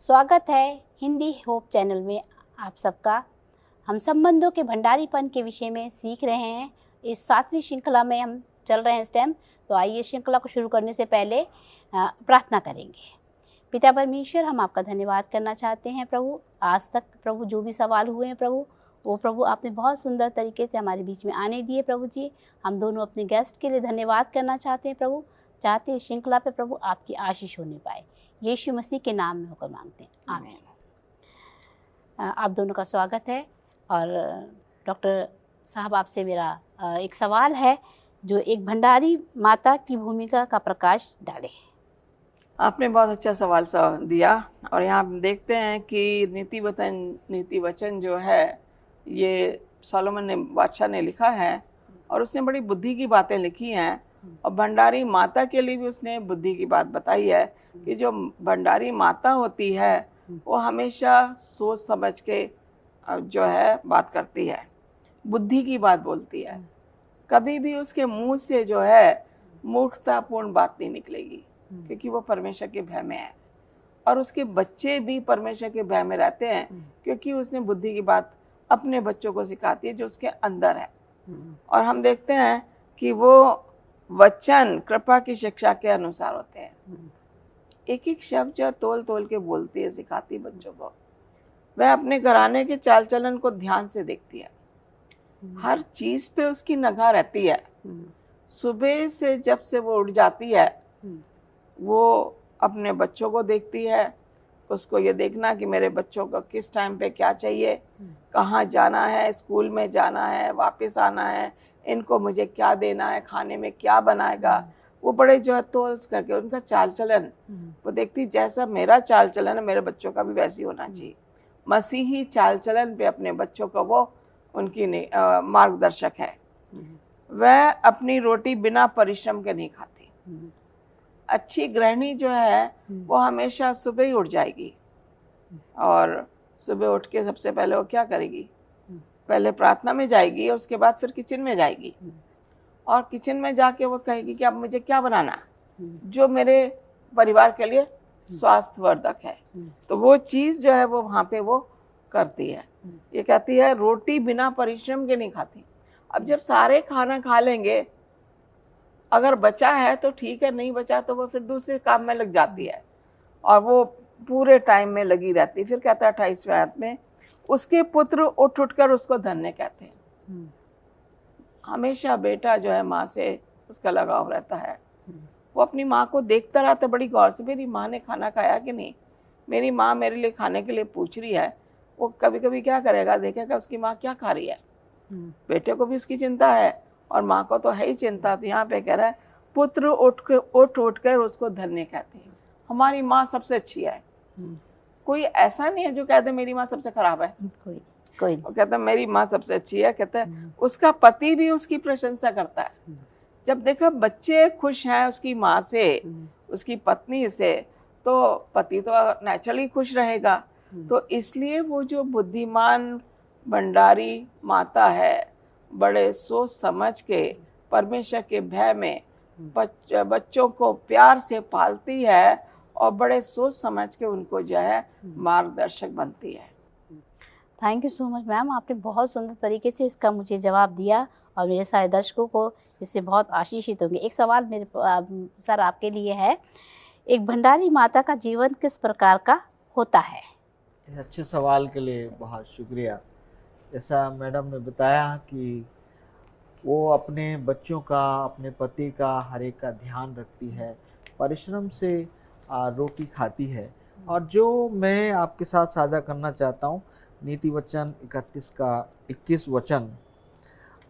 स्वागत है Hindi hope channel में आप सबका। हम संबंधों के भंडारीपन के विषय में सीख रहे हैं। इस 7वीं श्रृंखला में हम चल रहे हैं इस टाइम। तो आइए श्रृंखला को शुरू करने से पहले प्रार्थना करेंगे। पिता परमेश्वर, हम आपका धन्यवाद करना चाहते हैं प्रभु। आज तक प्रभु जो भी सवाल हुए हैं प्रभु, वो प्रभु आपने बहुत सुंदर तरीके से हमारे बीच में आने दिए प्रभु जी। हम दोनों अपने गेस्ट के लिए धन्यवाद करना चाहते हैं प्रभु। चाहते हैं इस श्रृंखला पे प्रभु आपकी आशीष होने पाए। यीशु मसीह के नाम में होकर मांगते हैं, आमीन। आप दोनों का स्वागत है। और डॉक्टर साहब, आपसे मेरा एक सवाल है जो एक भंडारी माता की भूमिका का प्रकाश डाले। आपने बहुत अच्छा सवाल दिया। और यहाँ हम देखते हैं कि नीति वचन जो है ये सोलोमन बादशाह ने लिखा है और उसने बड़ी बुद्धि की बातें लिखी हैं। और भंडारी माता के लिए भी उसने बुद्धि की बात बताई है कि जो भंडारी माता होती है वो हमेशा सोच समझ के जो है बात करती है, बुद्धि की बात बोलती है। कभी भी उसके मुंह से जो है मूर्खतापूर्ण बात नहीं निकलेगी, क्योंकि वो परमेश्वर के भय में है। और उसके बच्चे भी परमेश्वर के भय में रहते हैं, क्योंकि उसने बुद्धि की बात अपने बच्चों को सिखाती है जो उसके अंदर है। और हम देखते हैं कि वो वचन कृपा की शिक्षा के अनुसार होते हैं। एक एक शब्द जो तोल तोल के बोलती है, सिखाती बच्चों को। वह अपने घराने के चाल चलन को ध्यान से देखती है, हर चीज पे उसकी निगाह रहती है। सुबह से जब से वो उठ जाती है, वो अपने बच्चों को देखती है। उसको ये देखना कि मेरे बच्चों को किस टाइम पे क्या चाहिए, कहाँ जाना है, स्कूल में जाना है, वापस आना है, इनको मुझे क्या देना है, खाने में क्या बनाएगा। वो बड़े जो है तोल्स करके उनका चाल चलन वो देखती। जैसा मेरा चाल चलन है, मेरे बच्चों का भी वैसी होना चाहिए। मसीही चाल चलन पे अपने बच्चों को वो उनकी मार्गदर्शक है। वह अपनी रोटी बिना परिश्रम के नहीं खाती। अच्छी गृहिणी जो है वो हमेशा सुबह ही उठ जाएगी और सुबह उठ के सबसे पहले वो क्या करेगी, पहले प्रार्थना में जाएगी और उसके बाद फिर किचन में जाएगी। और किचन में जाके वो कहेगी कि अब मुझे क्या बनाना जो मेरे परिवार के लिए स्वास्थ्यवर्धक है। तो वो चीज़ जो है वो वहाँ पे वो करती है। ये कहती है रोटी बिना परिश्रम के नहीं खाती। अब जब सारे खाना खा लेंगे, अगर बचा है तो ठीक है, नहीं बचा तो वो फिर दूसरे काम में लग जाती है और वो पूरे टाइम में लगी रहती। फिर कहता है 28वें आयत में, उसके पुत्र उठ उठकर उसको धन्य कहते हैं। हमेशा बेटा जो है माँ से उसका लगाव रहता है। वो अपनी माँ को देखता रहता है बड़ी गौर से, मेरी माँ ने खाना खाया कि नहीं, मेरी माँ मेरे लिए खाने के लिए पूछ रही है। वो कभी कभी क्या करेगा, देखेगा उसकी माँ क्या खा रही है। बेटे को भी उसकी चिंता है और माँ को तो है ही चिंता। तो यहाँ पे कह रहा है पुत्र उठ कर उसको धन्य कहते हैं। हमारी माँ सबसे अच्छी है। कोई ऐसा नहीं है जो कहते मेरी माँ सबसे खराब है। कोई वो कहता मेरी माँ सबसे अच्छी है। कहता है उसका पति भी उसकी प्रशंसा करता है। जब देखा बच्चे खुश हैं उसकी माँ से, उसकी पत्नी से, तो पति तो नेचुरली खुश रहेगा। तो इसलिए वो जो बुद्धिमान भंडारी माता है, बड़े सोच समझ के परमेश्वर के भय में बच्चों को प्यार से पालती है और बड़े सोच समझ के उनको जो है मार्गदर्शक बनती है। Thank you so much ma'am, आपने बहुत सुंदर तरीके से इसका मुझे जवाब दिया और मेरे सारे दर्शकों को इससे बहुत आशीषित होंगे। एक सवाल मेरे सर आपके लिए है, एक भंडारी माता का जीवन किस प्रकार का होता है? इस अच्छे सवाल के लिए बहुत शुक्रिया। जैसा मैडम ने बताया कि वो अपने बच्चों का, अपने पति का, हर एक का ध्यान रखती है, परिश्रम से रोटी खाती है। और जो मैं आपके साथ साझा करना चाहता हूँ, नीति वचन 31 का 21 वचन,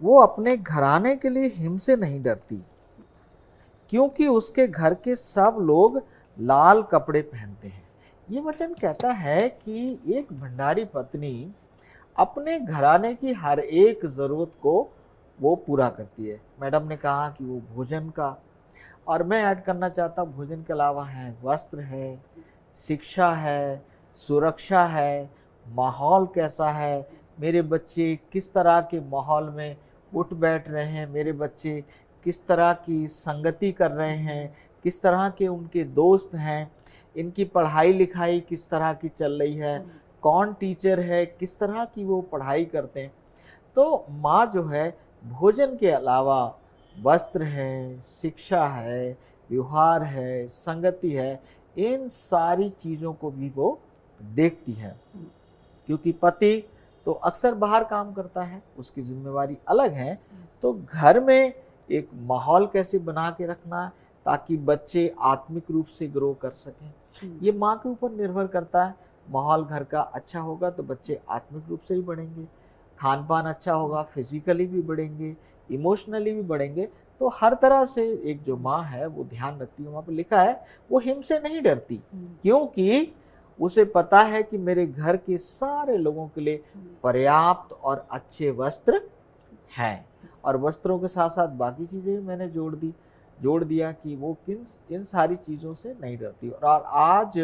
वो अपने घराने के लिए हिम से नहीं डरती, क्योंकि उसके घर के सब लोग लाल कपड़े पहनते हैं। ये वचन कहता है कि एक भंडारी पत्नी अपने घराने की हर एक ज़रूरत को वो पूरा करती है। मैडम ने कहा कि वो भोजन का, और मैं ऐड करना चाहता हूँ भोजन के अलावा है वस्त्र है, शिक्षा है, सुरक्षा है, माहौल कैसा है, मेरे बच्चे किस तरह के माहौल में उठ बैठ रहे हैं, मेरे बच्चे किस तरह की संगति कर रहे हैं, किस तरह के उनके दोस्त हैं, इनकी पढ़ाई लिखाई किस तरह की चल रही है, कौन टीचर है, किस तरह की वो पढ़ाई करते हैं। तो माँ जो है भोजन के अलावा वस्त्र है, शिक्षा है, व्यवहार है, संगति है, इन सारी चीज़ों को भी वो देखती है। क्योंकि पति तो अक्सर बाहर काम करता है, उसकी जिम्मेवारी अलग है। तो घर में एक माहौल कैसे बना के रखना ताकि बच्चे आत्मिक रूप से ग्रो कर सकें, ये माँ के ऊपर निर्भर करता है। माहौल घर का अच्छा होगा तो बच्चे आत्मिक रूप से भी बढ़ेंगे, खान पान अच्छा होगा, फिजिकली भी बढ़ेंगे, इमोशनली भी बढ़ेंगे। तो हर तरह से एक जो माँ है वो ध्यान रखती है। वहाँ पर लिखा है वो हिम से नहीं डरती, क्योंकि उसे पता है कि मेरे घर के सारे लोगों के लिए पर्याप्त और अच्छे वस्त्र हैं। और वस्त्रों के साथ साथ बाकी चीज़ें मैंने जोड़ दिया कि वो इन सारी चीज़ों से नहीं डरती। और आज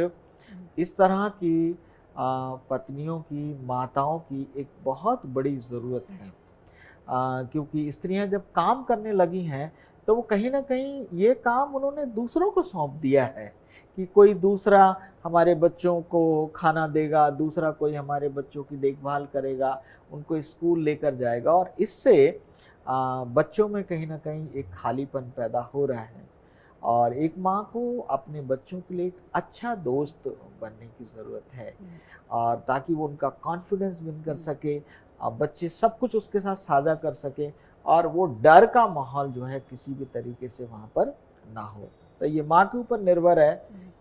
इस तरह की पत्नियों की, माताओं की एक बहुत बड़ी ज़रूरत है, क्योंकि स्त्रियां जब काम करने लगी हैं तो वो कहीं ना कहीं ये काम उन्होंने दूसरों को सौंप दिया है कि कोई दूसरा हमारे बच्चों को खाना देगा, दूसरा कोई हमारे बच्चों की देखभाल करेगा, उनको स्कूल लेकर जाएगा। और इससे बच्चों में कहीं ना कहीं एक खालीपन पैदा हो रहा है। और एक माँ को अपने बच्चों के लिए एक अच्छा दोस्त बनने की ज़रूरत है, और ताकि वो उनका कॉन्फिडेंस विन कर सके, बच्चे सब कुछ उसके साथ साझा कर सके, और वो डर का माहौल जो है किसी भी तरीके से वहाँ पर ना हो। तो ये माँ के ऊपर निर्भर है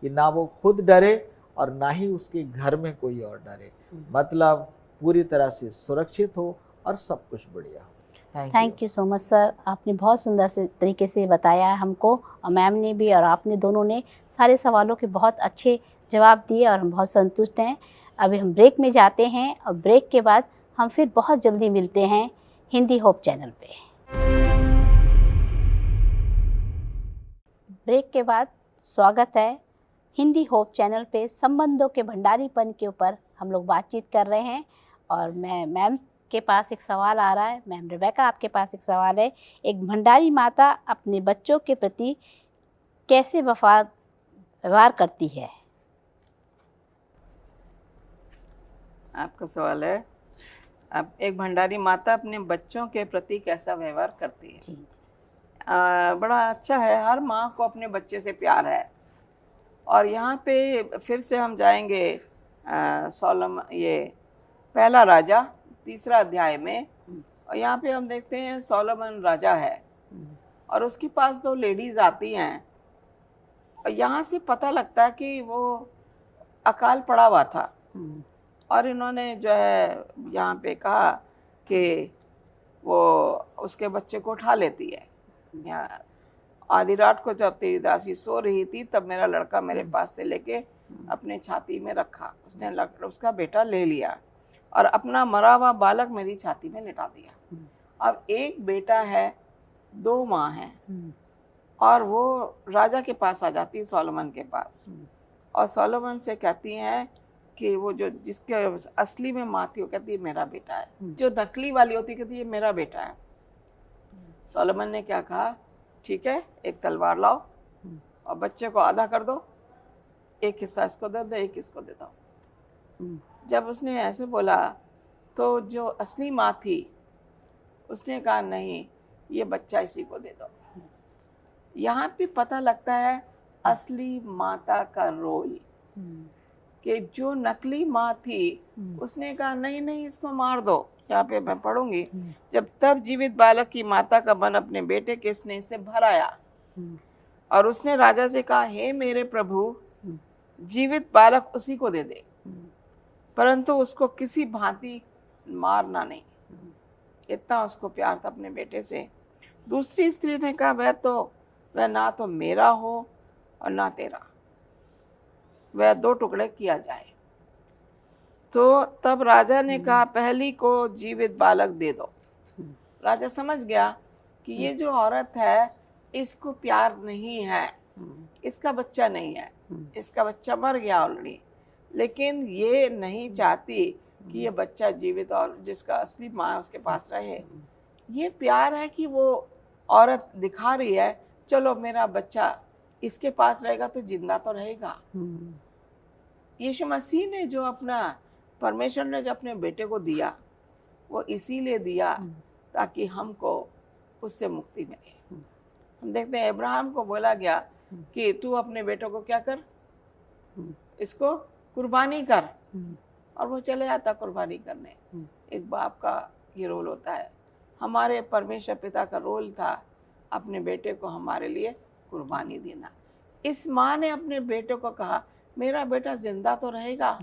कि ना वो खुद डरे और ना ही उसके घर में कोई और डरे, मतलब पूरी तरह से सुरक्षित हो और सब कुछ बढ़िया हो। Thank you so much sir, आपने बहुत सुंदर से तरीके से बताया है हमको, और मैम ने भी और आपने दोनों ने सारे सवालों के बहुत अच्छे जवाब दिए और हम बहुत संतुष्ट हैं। अभी हम ब्रेक में जाते हैं और ब्रेक के बाद हम फिर बहुत जल्दी मिलते हैं हिंदी होप चैनल पे। ब्रेक के बाद स्वागत है हिंदी होप चैनल पे। संबंधों के भंडारीपन के ऊपर हम लोग बातचीत कर रहे हैं, और मैम के पास एक सवाल आ रहा है। मैम रेबेका, आपके पास एक सवाल है। एक भंडारी माता अपने बच्चों के प्रति कैसे व्यवहार करती है? आपका सवाल है, अब एक भंडारी माता अपने बच्चों के प्रति कैसा व्यवहार करती है? जी जी। बड़ा अच्छा है, हर माँ को अपने बच्चे से प्यार है। और यहाँ पे फिर से हम जाएंगे ये पहला राजा 3 अध्याय में, और यहाँ पे हम देखते हैं सोलोमन राजा है और उसके पास 2 लेडीज आती हैं, और यहाँ से पता लगता है कि वो अकाल पड़ा हुआ था। और इन्होंने जो है यहाँ पे कहा कि वो उसके बच्चे को उठा लेती है। यहाँ आधी रात को जब तेरी दासी सो रही थी तब मेरा लड़का मेरे पास से लेके अपने छाती में रखा, उसने उसका बेटा ले लिया और अपना मरा हुआ बालक मेरी छाती में लिटा दिया। अब एक बेटा है, 2 माँ हैं, और वो राजा के पास आ जाती है, सोलोमन के पास, और सोलोमन से कहती हैं कि वो जो जिसके असली में माँ थी वो कहती है मेरा बेटा है, जो नकली वाली होती कहती है मेरा बेटा है। सोलोमन ने क्या कहा, ठीक है, एक तलवार लाओ और बच्चे को आधा कर दो, एक हिस्सा इसको दे दो, एक इसको दे दो। जब उसने ऐसे बोला तो जो असली माँ थी उसने कहा नहीं, ये बच्चा इसी को दे दो। यहाँ पे पता लगता है असली माता का रोल, कि जो नकली माँ थी उसने कहा नहीं नहीं इसको मार दो। यहाँ पे मैं पढ़ूंगी, जब तब जीवित बालक की माता का मन अपने बेटे के स्नेह से भर आया और उसने राजा से कहा, हे मेरे प्रभु, जीवित बालक उसी को दे दे, परंतु उसको किसी भांति मारना नहीं। इतना उसको प्यार था अपने बेटे से। दूसरी स्त्री ने कहा, वह ना तो मेरा हो और ना तेरा, वह 2 टुकड़े किया जाए। तो तब राजा ने कहा, पहली को जीवित बालक दे दो। राजा समझ गया कि ये जो औरत है इसको प्यार नहीं है, इसका बच्चा नहीं है, इसका बच्चा मर गया ऑलरेडी, लेकिन ये नहीं चाहती कि ये बच्चा जीवित और जिसका असली माँ उसके पास रहे। ये प्यार है कि वो औरत दिखा रही है चलो मेरा बच्चा इसके पास रहेगा तो जिंदा तो रहेगा। यीशु मसीह ने जो अपना, परमेश्वर ने जो अपने बेटे को दिया वो इसीलिए दिया ताकि हमको उससे मुक्ति मिले। हम देखते हैं अब्राहम को बोला गया कि तू अपने बेटे को क्या कर, इसको कुर्बानी कर, और वो चले जाता कुर्बानी करने। एक बाप का ये रोल होता है। हमारे परमेश्वर पिता का रोल था अपने बेटे को हमारे लिए कुर्बानी देना। इस माँ ने अपने बेटे को कहा मेरा बेटा जिंदा तो रहेगा।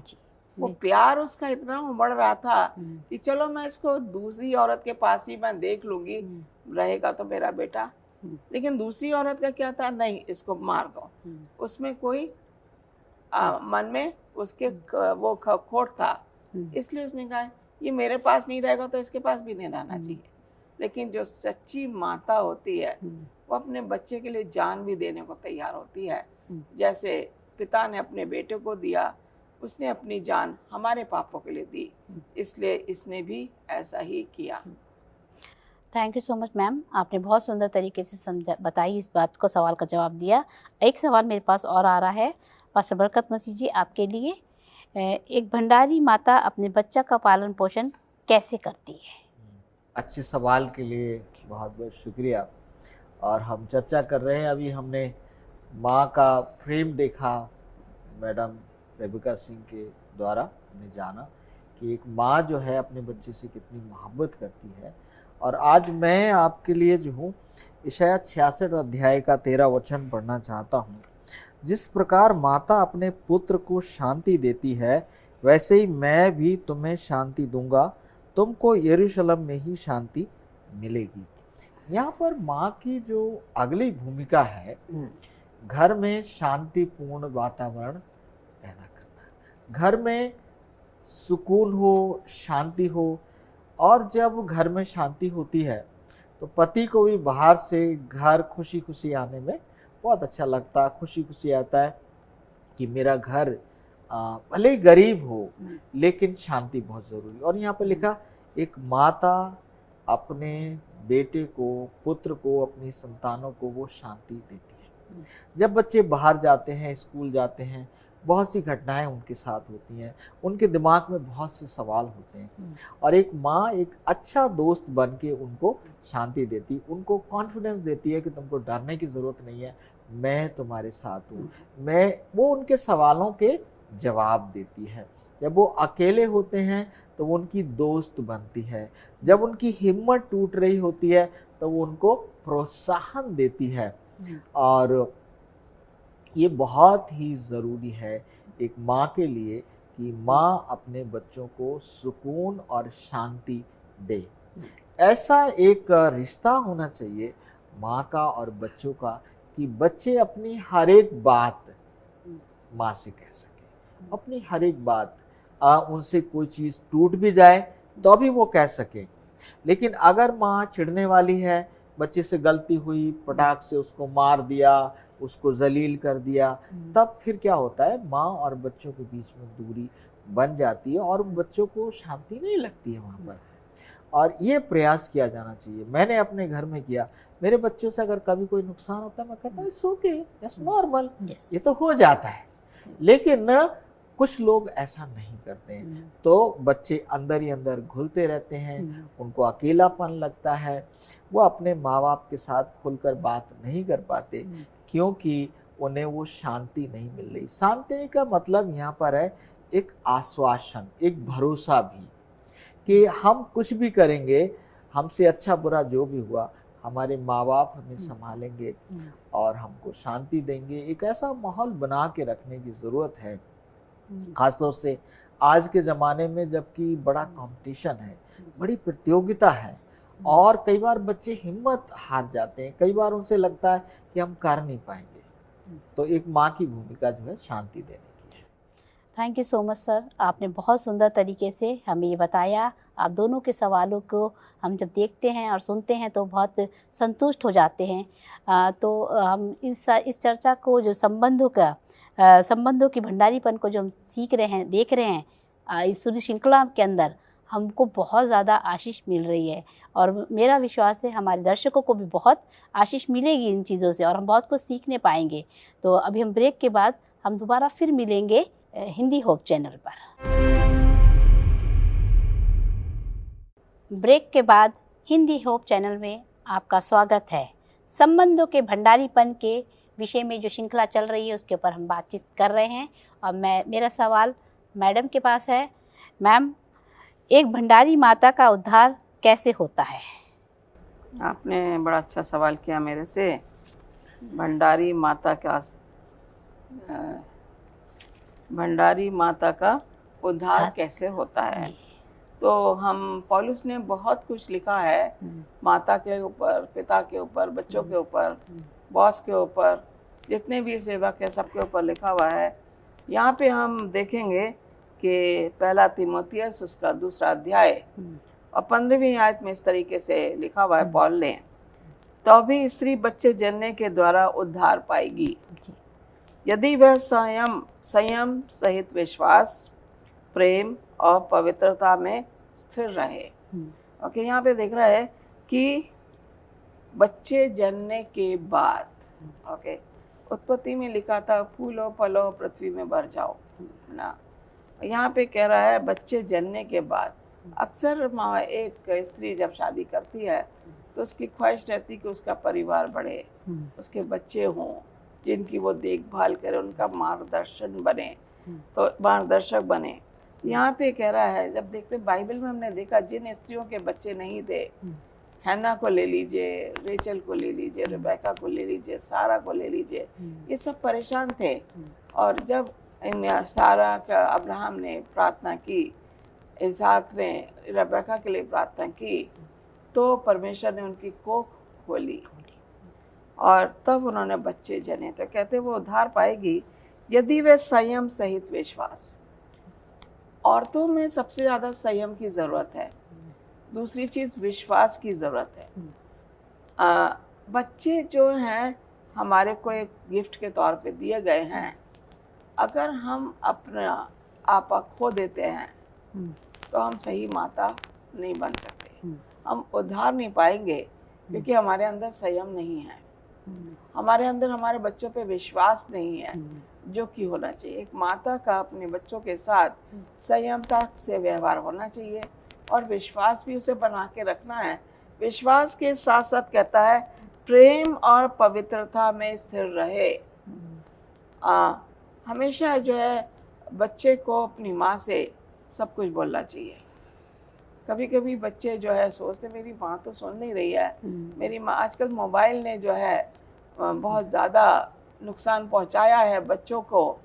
वो प्यार उसका इतना उमड़ रहा था कि चलो मैं इसको दूसरी औरत के पास ही मैं देख लूंगी, रहेगा तो मेरा बेटा। लेकिन दूसरी औरत का क्या था, नहीं इसको मार दो। उसमें कोई मन में उसके वो खोट था, इसलिए उसने कहा ये मेरे पास नहीं रहेगा तो इसके पास भी नहीं रहना चाहिए। लेकिन जो सच्ची माता होती है वो अपने बच्चे के लिए जान भी देने को तैयार होती है। जैसे पिता ने अपने बेटे को दिया, उसने अपनी जान हमारे पापों के लिए दी, इसलिए इसने भी ऐसा ही किया। Thank you so much ma'am, आपने बहुत सुंदर तरीके से बताई इस बात को, सवाल का जवाब दिया। एक सवाल मेरे पास और आ रहा है पास्टर बरकत मसीह जी आपके लिए। एक भंडारी माता अपने बच्चा का पालन पोषण कैसे करती है? अच्छे सवाल के लिए बहुत बहुत शुक्रिया। और हम चर्चा कर रहे हैं, अभी हमने माँ का फ्रेम देखा, मैडम रेबिका सिंह के द्वारा हमने जाना कि एक माँ जो है अपने बच्चे से कितनी मोहब्बत करती है। और आज मैं आपके लिए जो हूँ यशायाह 66 अध्याय का 13 वचन पढ़ना चाहता हूँ। जिस प्रकार माता अपने पुत्र को शांति देती है वैसे ही मैं भी तुम्हें शांति दूंगा, तुमको यरूशलेम में ही शांति मिलेगी। यहाँ पर माँ की जो अगली भूमिका है, घर में शांतिपूर्ण वातावरण पैदा करना, घर में सुकून हो, शांति हो। और जब घर में शांति होती है तो पति को भी बाहर से घर खुशी खुशी आने में बहुत अच्छा लगता है, खुशी खुशी आता है कि मेरा घर भले ही गरीब हो लेकिन शांति बहुत ज़रूरी। और यहाँ पर लिखा एक माता अपने बेटे को, पुत्र को, अपनी संतानों को वो शांति देती है। जब बच्चे बाहर जाते हैं, स्कूल जाते हैं, बहुत सी घटनाएं उनके साथ होती हैं, उनके दिमाग में बहुत से सवाल होते हैं, और एक माँ एक अच्छा दोस्त बन के उनको शांति देती, उनको कॉन्फिडेंस देती है कि तुमको डरने की ज़रूरत नहीं है, मैं तुम्हारे साथ हूँ। वो उनके सवालों के जवाब देती है। जब वो अकेले होते हैं तो वो उनकी दोस्त बनती है। जब उनकी हिम्मत टूट रही होती है तो वो उनको प्रोत्साहन देती है। और ये बहुत ही ज़रूरी है एक माँ के लिए कि माँ अपने बच्चों को सुकून और शांति दे। ऐसा एक रिश्ता होना चाहिए माँ का और बच्चों का कि बच्चे अपनी हर एक बात माँ से कह सकें, अपनी हर एक बात। उनसे कोई चीज़ टूट भी जाए तो भी वो कह सकें। लेकिन अगर माँ चिढ़ने वाली है, बच्चे से गलती हुई, पटाख से उसको मार दिया, उसको जलील कर दिया, तब फिर क्या होता है, माँ और बच्चों के बीच में दूरी बन जाती है और बच्चों को शांति नहीं लगती है वहाँ पर। और ये प्रयास किया जाना चाहिए। मैंने अपने घर में किया, मेरे बच्चों से अगर कभी कोई नुकसान होता है मैं कहता हूँ इट्स ओके, इट्स नॉर्मल, ये तो हो जाता है। लेकिन कुछ लोग ऐसा नहीं करते हैं, तो बच्चे अंदर ही अंदर घुलते रहते हैं, उनको अकेलापन लगता है, वो अपने माँ बाप के साथ खुलकर बात नहीं कर पाते क्योंकि उन्हें वो शांति नहीं मिल रही। शांति का मतलब यहाँ पर है एक आश्वासन, एक भरोसा भी कि हम कुछ भी करेंगे, हमसे अच्छा बुरा जो भी हुआ, हमारे माँ बाप हमें संभालेंगे और हमको शांति देंगे। एक ऐसा माहौल बना के रखने की ज़रूरत है, खासतौर से आज के ज़माने में जबकि बड़ा कंपटीशन है, बड़ी प्रतियोगिता है और कई बार बच्चे हिम्मत हार जाते हैं, कई बार उनसे लगता है कि हम कर नहीं पाएंगे। तो एक माँ की भूमिका जो है शांति देने की है। Thank you so much sir, आपने बहुत सुंदर तरीके से हमें ये बताया। आप दोनों के सवालों को हम जब देखते हैं और सुनते हैं तो बहुत संतुष्ट हो जाते हैं। तो हम इस चर्चा को जो संबंधों की भंडारीपन को जो हम सीख रहे हैं, देख रहे हैं इस पूरी श्रृंखला के अंदर, हमको बहुत ज़्यादा आशीष मिल रही है और मेरा विश्वास है हमारे दर्शकों को भी बहुत आशीष मिलेगी इन चीज़ों से और हम बहुत कुछ सीखने पाएंगे। तो अभी हम ब्रेक के बाद हम दोबारा फिर मिलेंगे हिंदी होप चैनल पर। ब्रेक के बाद हिंदी होप चैनल में आपका स्वागत है। संबंधों के भंडारीपन के विषय में जो श्रृंखला चल रही है उसके ऊपर हम बातचीत कर रहे हैं और मेरा सवाल मैडम के पास है। मैम, एक भंडारी माता का उद्धार कैसे होता है? आपने बड़ा अच्छा सवाल किया मेरे से। भंडारी माता का उद्धार कैसे होता है? तो हम पौलुस ने बहुत कुछ लिखा है माता के ऊपर, पिता के ऊपर, बच्चों के ऊपर, बॉस के ऊपर, जितने भी सेवक है सबके ऊपर लिखा हुआ है। यहाँ पे हम देखेंगे कि पहला तीमुथियुस उसका 2 अध्याय और 15वीं आयत में इस तरीके से लिखा हुआ है पौल ने, तो भी स्त्री बच्चे जन्ने के द्वारा उद्धार पाएगी यदि वह संयम सहित विश्वास, प्रेम और पवित्रता में स्थिर रहे। ओके, यहाँ पे देख रहा है कि बच्चे जन्ने के बाद, ओके, उत्पत्ति में लिखा था फूलो फलो पृथ्वी में भर जाओ ना, यहाँ पे कह रहा है बच्चे जन्ने के बाद। अक्सर एक स्त्री जब शादी करती है तो उसकी ख्वाहिश रहती कि उसका परिवार बढ़े, उसके बच्चे हों जिनकी वो देखभाल करे, उनका मार्गदर्शक बने। यहाँ पे कह रहा है, जब देखते बाइबल में हमने देखा जिन स्त्रियों के बच्चे नहीं थे, हैना को ले लीजिए, रेचल को ले लीजिए, रिबेका को ले लीजिए, सारा को ले लीजिए, ये सब परेशान थे। और जब सारा का अब्राहम ने प्रार्थना की, इसहाक ने रिबेका के लिए प्रार्थना की, तो परमेश्वर ने उनकी कोख खोली और तब उन्होंने बच्चे जने। तो कहते वो उद्धार पाएगी यदि वे संयम सहित विश्वास। औरतों में सबसे ज़्यादा संयम की ज़रूरत है, दूसरी चीज़ विश्वास की ज़रूरत है। बच्चे जो हैं हमारे को एक गिफ्ट के तौर पे दिए गए हैं, अगर हम अपना आपा खो देते हैं तो हम सही माता नहीं बन सकते, हम उद्धार नहीं पाएंगे क्योंकि हमारे अंदर संयम नहीं है, हमारे अंदर हमारे बच्चों पे विश्वास नहीं है जो कि होना चाहिए। एक माता का अपने बच्चों के साथ संयमता से व्यवहार होना चाहिए और विश्वास भी उसे बना के रखना है। विश्वास के साथ साथ कहता है प्रेम और पवित्रता में स्थिर रहे। हमेशा जो है बच्चे को अपनी माँ से सब कुछ बोलना चाहिए। कभी कभी बच्चे जो है सोचते मेरी माँ तो सुन नहीं रही है, मेरी माँ। आजकल मोबाइल ने जो है बहुत ज़्यादा नुकसान पहुंचाया है बच्चों को,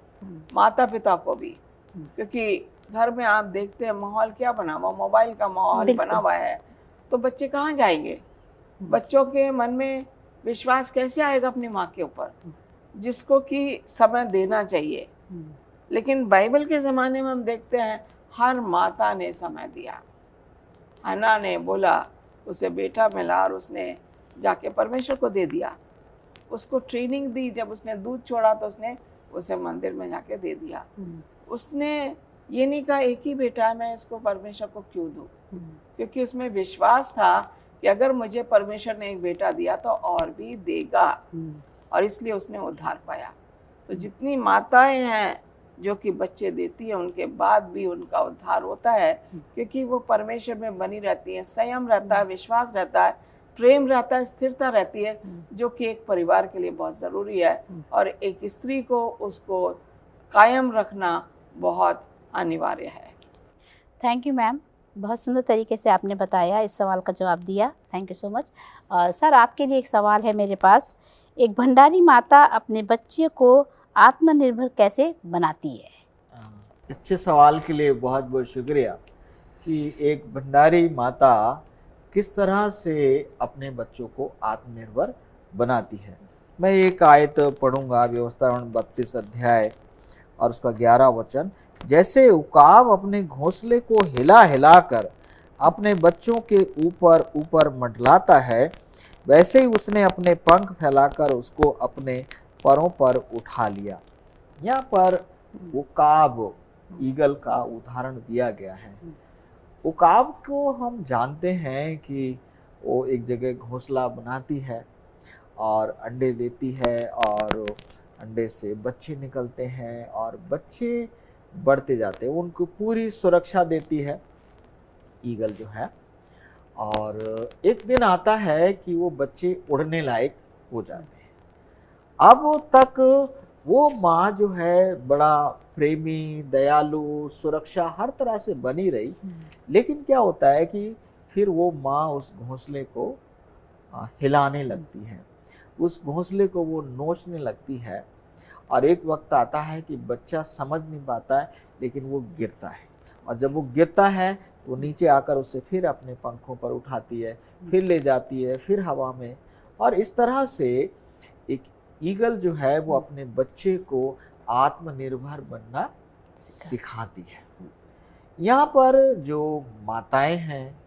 माता पिता को भी, क्योंकि घर में आप देखते हैं माहौल क्या बना हुआ, मोबाइल का माहौल बना हुआ है, तो बच्चे कहाँ जाएंगे? बच्चों के मन में विश्वास कैसे आएगा अपनी माँ के ऊपर, जिसको कि समय देना चाहिए। लेकिन बाइबल के ज़माने में हम देखते हैं हर माता ने समय दिया। हन्ना ने बोला, उसे बेटा मिला और उसने जाके परमेश्वर को दे दिया, उसको ट्रेनिंग दी। जब उसने दूध छोड़ा तो उसने उसे मंदिर में जाके दे दिया। उसने ये नहीं कहा एक ही बेटा है, मैं इसको परमेश्वर को क्यों दूँ, क्योंकि उसमें विश्वास था कि अगर मुझे परमेश्वर ने एक बेटा दिया तो और भी देगा, और इसलिए उसने उद्धार पाया। तो जितनी माताएं हैं जो कि बच्चे देती है उनके बाद भी उनका उद्धार होता है, क्योंकि वो परमेश्वर में बनी रहती है, संयम रहता है, विश्वास रहता है, प्रेम रहता है, स्थिरता रहती है, जो कि एक परिवार के लिए बहुत ज़रूरी है। और एक स्त्री को उसको कायम रखना बहुत अनिवार्य है। थैंक यू मैम, बहुत सुंदर तरीके से आपने बताया, इस सवाल का जवाब दिया। Thank you so much. Sir, आपके लिए एक सवाल है मेरे पास। एक भंडारी माता अपने बच्चे को आत्मनिर्भर कैसे बनाती है? अच्छे सवाल के लिए बहुत बहुत शुक्रिया कि एक भंडारी माता किस तरह से अपने बच्चों को आत्मनिर्भर बनाती है। मैं एक आयत पढ़ूंगा, व्यवस्थापन 32 अध्याय और उसका 11 वचन। जैसे उकाब अपने घोंसले को हिला हिला कर अपने बच्चों के ऊपर ऊपर मंडलाता है, वैसे ही उसने अपने पंख फैलाकर उसको अपने परों पर उठा लिया। यहाँ पर उकाब ईगल का उदाहरण दिया गया है। उकाब को हम जानते हैं कि वो एक जगह घोंसला बनाती है और अंडे देती है और अंडे से बच्चे निकलते हैं और बच्चे बढ़ते जाते हैं, उनको पूरी सुरक्षा देती है ईगल जो है। और एक दिन आता है कि वो बच्चे उड़ने लायक हो जाते हैं। अब तक वो माँ जो है बड़ा प्रेमी, दयालु, सुरक्षा हर तरह से बनी रही, लेकिन क्या होता है कि फिर वो माँ उस घोंसले को हिलाने लगती है, उस घोंसले को वो नोचने लगती है और एक वक्त आता है कि बच्चा समझ नहीं पाता है लेकिन वो गिरता है, और जब वो गिरता है वो नीचे आकर उसे फिर अपने पंखों पर उठाती है, फिर ले जाती है, फिर हवा में, और इस तरह से एक ईगल जो है वो अपने बच्चे को आत्मनिर्भर बनना सिखाती है। यहाँ पर जो माताएं हैं,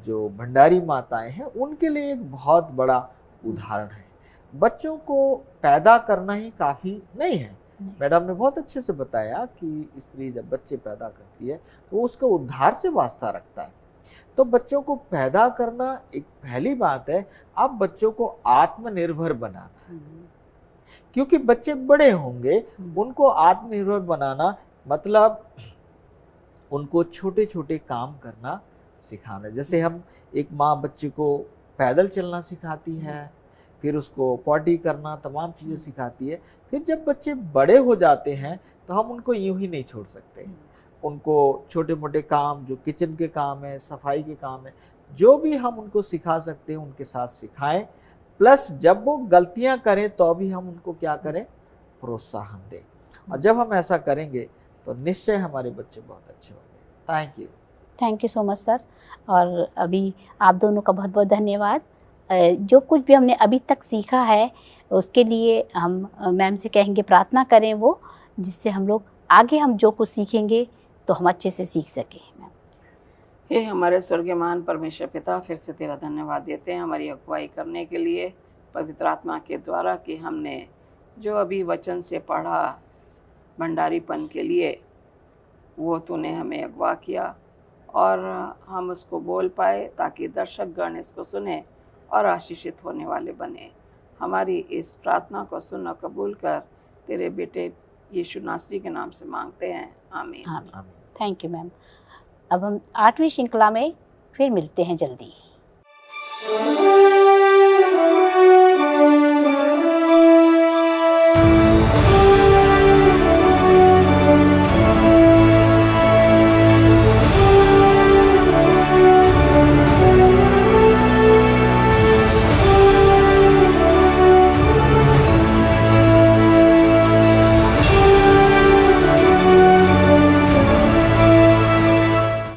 जो भंडारी माताएं हैं, उनके लिए एक बहुत बड़ा उदाहरण है। बच्चों को पैदा करना ही काफ़ी नहीं है। मैडम ने बहुत अच्छे से बताया कि स्त्री जब बच्चे पैदा करती है तो उसका उद्धार से वास्ता रखता है। तो बच्चों को पैदा करना एक पहली बात है। अब बच्चों को आत्मनिर्भर बनाना, क्योंकि बच्चे बड़े होंगे, उनको आत्मनिर्भर बनाना मतलब उनको छोटे छोटे काम करना सिखाना। जैसे हम एक माँ बच्चे को पैदल चलना सिखाती है, फिर उसको पॉटी करना, तमाम चीज़ें सिखाती है। फिर जब बच्चे बड़े हो जाते हैं तो हम उनको यूं ही नहीं छोड़ सकते। उनको छोटे मोटे काम, जो किचन के काम है, सफाई के काम है, जो भी हम उनको सिखा सकते हैं उनके साथ सिखाएं। प्लस जब वो गलतियां करें तो भी हम उनको क्या करें, प्रोत्साहन दें। और जब हम ऐसा करेंगे तो निश्चय हमारे बच्चे बहुत अच्छे होंगे। Thank you so much sir. और अभी आप दोनों का बहुत बहुत धन्यवाद। जो कुछ भी हमने अभी तक सीखा है उसके लिए हम मैम से कहेंगे प्रार्थना करें वो, जिससे हम लोग आगे हम जो कुछ सीखेंगे तो हम अच्छे से सीख सकें। मैम, हे हमारे स्वर्गीय महान परमेश्वर पिता, फिर से तेरा धन्यवाद देते हैं हमारी अगुवाई करने के लिए पवित्र आत्मा के द्वारा, कि हमने जो अभी वचन से पढ़ा भंडारीपन के लिए, वो तूने हमें अगवा किया और हम उसको बोल पाए ताकि दर्शकगण इसको सुने और आशीषित होने वाले बने। हमारी इस प्रार्थना को सुन और कबूल कर, तेरे बेटे यीशु नासरी के नाम से मांगते हैं, आमीन। Thank you ma'am. अब हम 8वीं श्रृंखला में फिर मिलते हैं जल्दी।